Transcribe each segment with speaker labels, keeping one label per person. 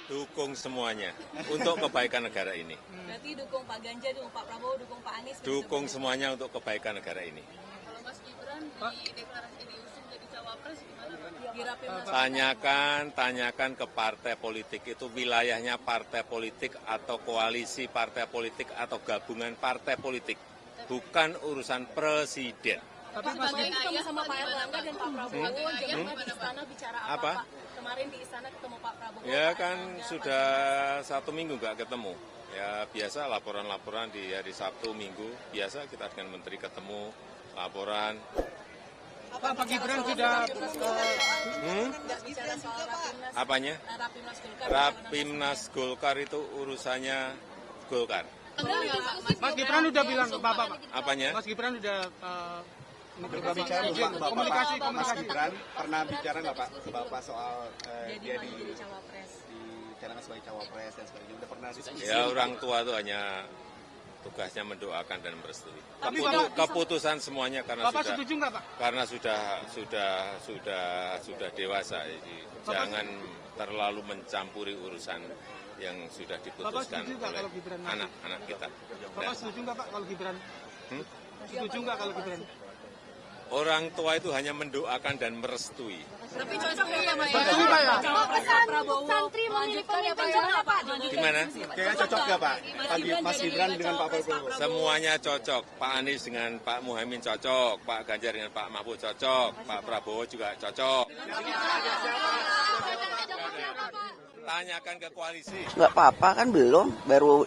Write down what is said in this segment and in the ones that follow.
Speaker 1: Dukung semuanya untuk kebaikan negara ini.
Speaker 2: Berarti dukung Pak Ganjar, dukung Pak Prabowo, dukung Pak Anies.
Speaker 1: Dukung semuanya untuk kebaikan negara ini.
Speaker 2: Kalau Mas Gibran di deklarasi diusung jadi cawapres gimana Pak? Di Rapimnas.
Speaker 1: Tanyakan ke partai politik itu wilayahnya partai politik atau koalisi partai politik atau gabungan partai politik, bukan urusan presiden.
Speaker 2: Tapi Mas Gibran ketemu sama Pak Erlangga dan Pak Prabowo, jangan di istana bicara apa? Kemarin di istana ketemu Pak Prabowo.
Speaker 1: Ya kan sudah 1 minggu nggak ketemu. Ya biasa laporan-laporan di hari Sabtu, Minggu, biasa kita dengan menteri ketemu, laporan.
Speaker 3: Pak Gibran sudah
Speaker 2: Bicara soal Rapimnas.
Speaker 1: Apanya?
Speaker 2: Rapimnas Golkar.
Speaker 1: Rapimnas Golkar itu urusannya Golkar.
Speaker 3: Mas Gibran udah bilang ke Bapak, Pak.
Speaker 1: Apanya?
Speaker 3: Mas Gibran udah
Speaker 4: Bicara
Speaker 3: komunikasi.
Speaker 4: Mas Gibran pernah bicara nggak Pak ke Bapak soal dia
Speaker 2: Jadi cawapres.
Speaker 4: dicalonkan sebagai cawapres dan sebagainya, udah pernah diskusi?
Speaker 1: Ya orang tua itu hanya tugasnya mendoakan dan merestui.
Speaker 3: Tapi Bapak-
Speaker 1: Keputusan semuanya karena
Speaker 3: Bapak
Speaker 1: sudah
Speaker 3: setuju nggak Pak?
Speaker 1: karena sudah dewasa. Jadi jangan terlalu mencampuri urusan yang sudah diputuskan
Speaker 3: setuju nggak
Speaker 1: oleh
Speaker 3: kalau Gibran maju?
Speaker 1: anak-anak kita.
Speaker 3: Bapak
Speaker 1: Nah,
Speaker 3: setuju nggak Pak kalau Gibran?
Speaker 1: Hmm?
Speaker 3: Setuju nggak kalau Gibran?
Speaker 1: orang tua itu hanya mendoakan dan merestui.
Speaker 2: Tapi cocok ya Pak
Speaker 3: Setuju Pak ya?
Speaker 2: Cawapres Pak Prabowo. Santri memilih pemimpin gimana Pak?
Speaker 1: Gimana?
Speaker 4: Kayaknya cocok nggak Pak? Mas Gibran dengan Pak Prabowo?
Speaker 1: Semuanya cocok. Pak Anies dengan Pak Muhaimin cocok, Pak Ganjar dengan Pak Mahfud cocok, Pak Prabowo juga cocok. Tanyakan ke koalisi.
Speaker 5: Nggak apa-apa kan belum, baru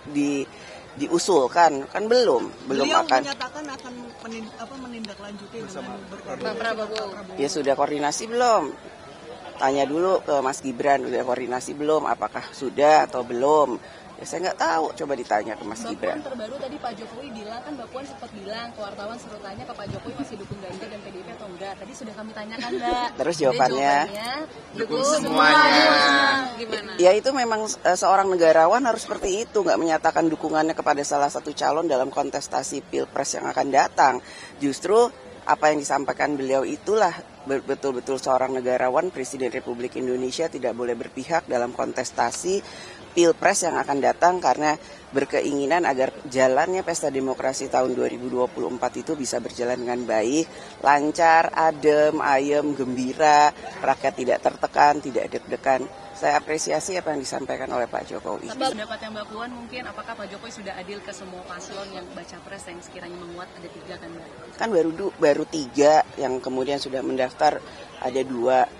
Speaker 5: diusulkan kan belum
Speaker 6: Beliau
Speaker 5: akan.
Speaker 6: menyatakan akan menindaklanjuti dengan
Speaker 2: Pak Prabowo.
Speaker 5: Ya sudah koordinasi belum? Tanya dulu ke Mas Gibran, udah koordinasi belum? Apakah sudah atau belum? Ya saya nggak tahu, coba ditanya ke Mas
Speaker 2: Mbak
Speaker 5: Gibran.
Speaker 2: Puan terbaru tadi Pak Jokowi bilang, kan Mbak Puan sempat bilang ke wartawan suruh tanya ke Pak Jokowi masih dukung Ganjar dan PDIP atau enggak. Tadi sudah kami tanyakan Mbak.
Speaker 5: Terus jawabannya?
Speaker 2: Dukung
Speaker 4: semuanya.
Speaker 2: Gimana?
Speaker 5: Ya itu memang seorang negarawan harus seperti itu, nggak menyatakan dukungannya kepada salah satu calon dalam kontestasi Pilpres yang akan datang. Justru apa yang disampaikan beliau itulah betul-betul seorang negarawan, Presiden Republik Indonesia tidak boleh berpihak dalam kontestasi Pilpres yang akan datang karena berkeinginan agar jalannya pesta demokrasi tahun 2024 itu bisa berjalan dengan baik, lancar, adem, ayem, gembira, rakyat tidak tertekan, tidak deg-degan. Saya apresiasi apa yang disampaikan oleh Pak Jokowi.
Speaker 2: Tapi pendapatnya Mbak Puan mungkin apakah Pak Jokowi sudah adil ke semua paslon yang baca pres yang sekiranya menguat, ada 3 kan Mbak?
Speaker 5: Kan baru 3 yang kemudian sudah mendaftar, ada 2.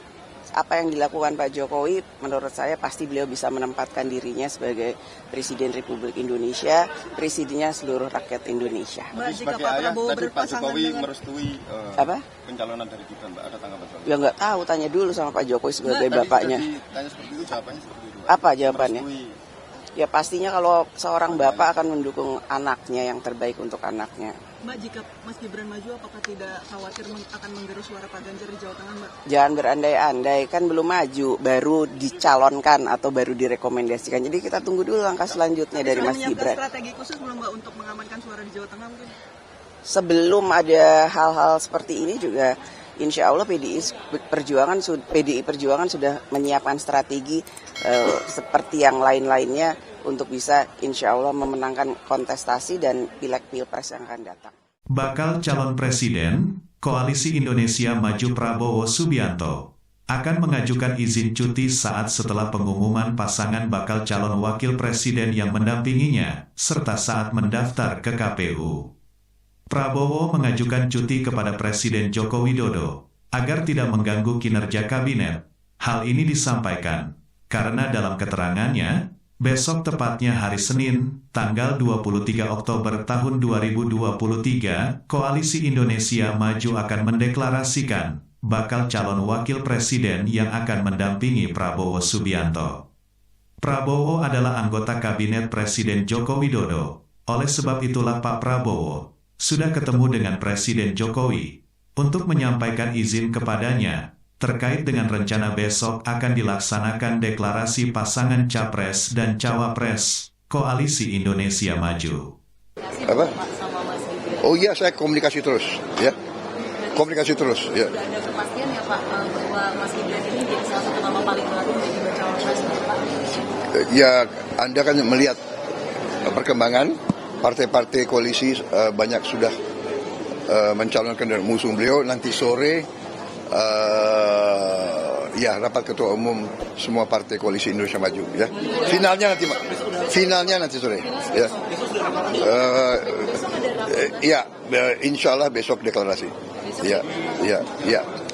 Speaker 5: Apa yang dilakukan Pak Jokowi menurut saya pasti beliau bisa menempatkan dirinya sebagai Presiden Republik Indonesia, presidennya seluruh rakyat Indonesia.
Speaker 6: Mbak, jika
Speaker 4: Sebagai
Speaker 6: Pak
Speaker 4: ayah
Speaker 6: Prabowo
Speaker 4: tadi Pak
Speaker 6: berpasangan
Speaker 4: Jokowi
Speaker 6: dengan
Speaker 4: merestui
Speaker 5: Apa?
Speaker 4: pencalonan dari Gibran, Mbak, ada tanggapan soal itu?
Speaker 5: Ya nggak tahu, tanya dulu sama Pak Jokowi sebagai
Speaker 4: Tadi
Speaker 5: bapaknya.
Speaker 4: sudah ditanya seperti itu, jawabannya seperti itu, Pak.
Speaker 5: Apa jawabannya?
Speaker 4: Merestui.
Speaker 5: Ya pastinya kalau seorang bapak akan mendukung anaknya yang terbaik untuk anaknya.
Speaker 6: Mbak, jika Mas Gibran maju apakah tidak khawatir akan menggerus suara Pak Ganjar di Jawa Tengah Mbak?
Speaker 5: Jangan berandai-andai, kan belum maju, baru dicalonkan atau baru direkomendasikan. Jadi kita tunggu dulu langkah selanjutnya dari
Speaker 6: Sudah
Speaker 5: Mas
Speaker 6: menyiapkan
Speaker 5: Gibran.
Speaker 6: strategi khusus belum Mbak untuk mengamankan suara di Jawa Tengah mungkin?
Speaker 5: Sebelum ada hal-hal seperti ini juga insya Allah PDI Perjuangan sudah menyiapkan strategi seperti yang lain-lainnya untuk bisa insya Allah memenangkan kontestasi dan pileg pilpres yang akan datang.
Speaker 7: Bakal calon presiden, Koalisi Indonesia Maju Prabowo Subianto, akan mengajukan izin cuti saat setelah pengumuman pasangan bakal calon wakil presiden yang mendampinginya, serta saat mendaftar ke KPU. Prabowo mengajukan cuti kepada Presiden Joko Widodo, agar tidak mengganggu kinerja kabinet. Hal ini disampaikan, karena dalam keterangannya, besok tepatnya hari Senin, tanggal 23 Oktober tahun 2023, Koalisi Indonesia Maju akan mendeklarasikan bakal calon wakil presiden yang akan mendampingi Prabowo Subianto. Prabowo adalah anggota kabinet Presiden Joko Widodo. Oleh sebab itulah Pak Prabowo sudah ketemu dengan Presiden Jokowi untuk menyampaikan izin kepadanya terkait dengan rencana besok akan dilaksanakan deklarasi pasangan Capres dan Cawapres. Koalisi Indonesia Maju.
Speaker 8: Apa? Oh iya, saya komunikasi terus, ya. Komunikasi terus, ya.
Speaker 2: Sudah ada kepastian ya Pak bahwa Mas Gibran ini jadi salah satu nama paling baru menjadi bacawa pres Pak?
Speaker 8: Ya, Anda kan melihat perkembangan partai-partai koalisi banyak sudah mencalonkan dan mengusung beliau. Nanti sore ya rapat ketua umum semua partai koalisi Indonesia Maju, ya. Finalnya nanti sore, ya. Ya, insya Allah besok deklarasi. Ya,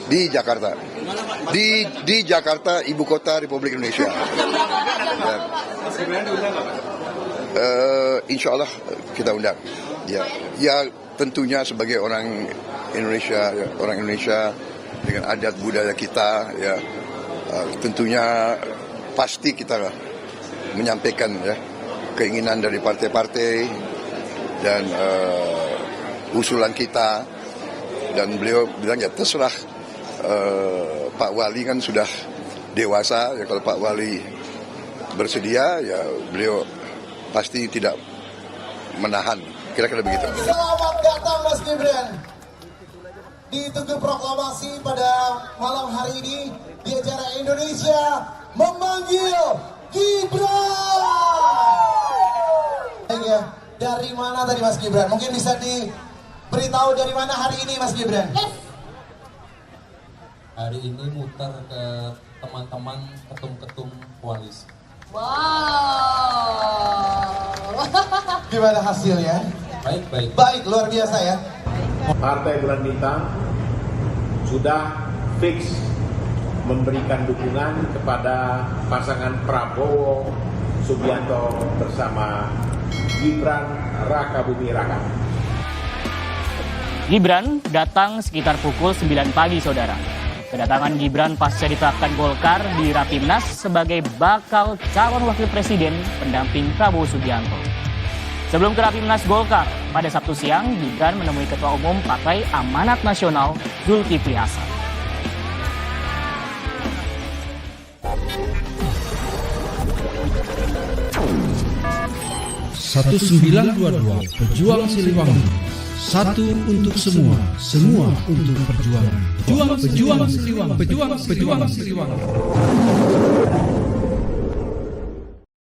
Speaker 8: di Jakarta. Di Jakarta, ibu kota Republik Indonesia. Insya Allah kita undang. Ya tentunya sebagai orang Indonesia dengan adat budaya kita, ya tentunya pasti kita menyampaikan ya keinginan dari partai-partai dan usulan kita, dan beliau bilang ya terserah, Pak Wali kan sudah dewasa ya, kalau Pak Wali bersedia ya beliau pasti tidak menahan, kira-kira begitu.
Speaker 9: Selamat datang Mas Gibran. Ditunggu proklamasi pada malam hari ini di acara Indonesia memanggil Gibran. Ya, dari mana tadi Mas Gibran? Mungkin bisa diberitahu dari mana hari ini Mas Gibran?
Speaker 10: Hari ini muter ke teman-teman ketum-ketum koalisi.
Speaker 9: Wow. Gimana hasilnya? Baik, luar biasa ya.
Speaker 11: Partai Bulan Bintang sudah fix memberikan dukungan kepada pasangan Prabowo Subianto bersama Gibran Rakabuming Raka.
Speaker 12: Gibran datang sekitar pukul 9 pagi, saudara. Kedatangan Gibran pasca ditetapkan Golkar di Rapimnas sebagai bakal calon wakil presiden pendamping Prabowo Subianto. Sebelum ke Rapimnas Golkar, pada Sabtu siang, Gibran menemui Ketua Umum Partai Amanat Nasional, Zulkifli Hasan.
Speaker 13: Pejuang Siliwangi. Satu untuk semua, semua untuk perjuangan. Pejuang Siliwangi.